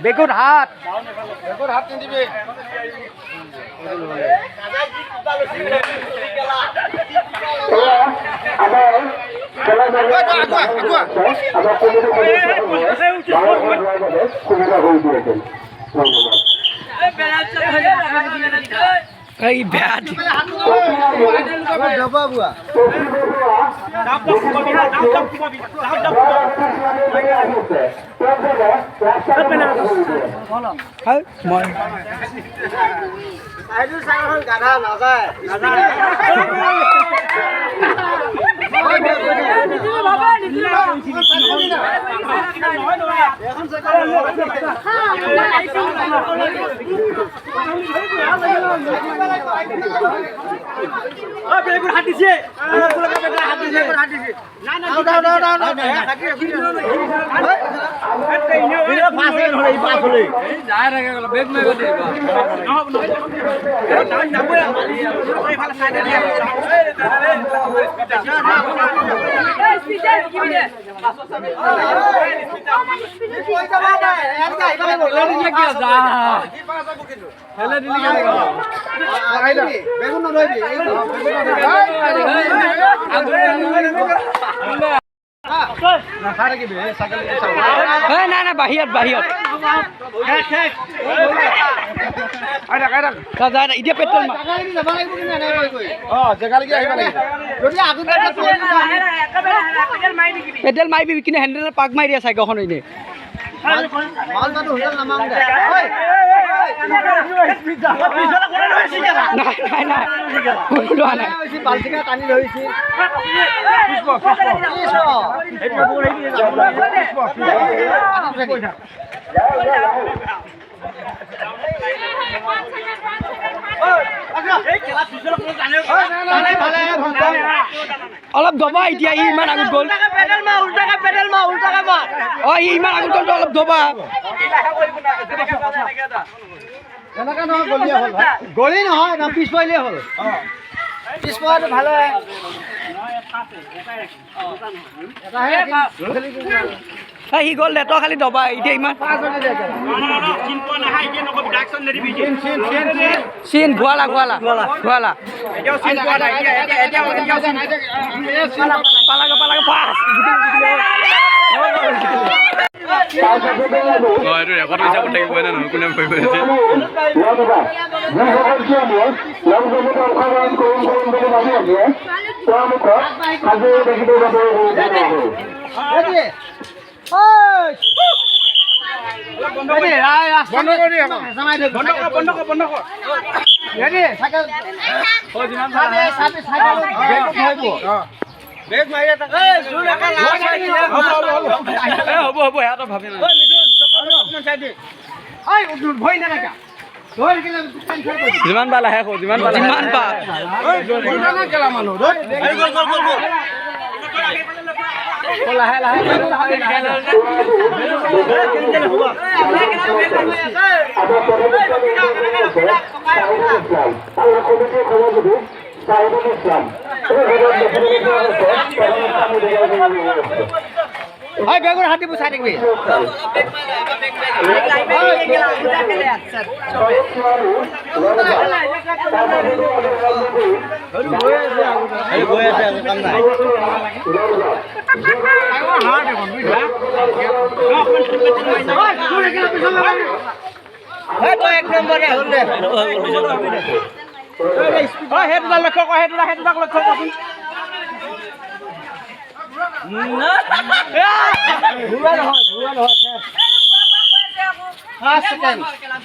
বেগুন হাত নিদিবি এই ব্যাট না বাহিৰত এতিয়া পেট্ৰল পেডেল মাৰিবি কিন্তু হেণ্ডেল পাক মাৰি দিয়া চাইকেলখন এনে অলপ দবা এতিয়া ই ইমান আগত গ'ল অ ই ইমান আগত গ'ল অলপ দবা গলি নহয় না পিছ পাৰিলে হ'ল পিছ পৰাটো ভাল সি গ'ল নেটৰ খালি দবা এতিয়া ইমান চিন ঘোৱালা যিমান পালা হে যিমান পা লাহে হয় বেগুন হাতি পুছাই দেখবি এক নম্বরে সেইটো লক্ষ্য কৰ সেইটো লক্ষ্য কৰচোন ঘূৰা নহয় 5 ছেকেণ্ড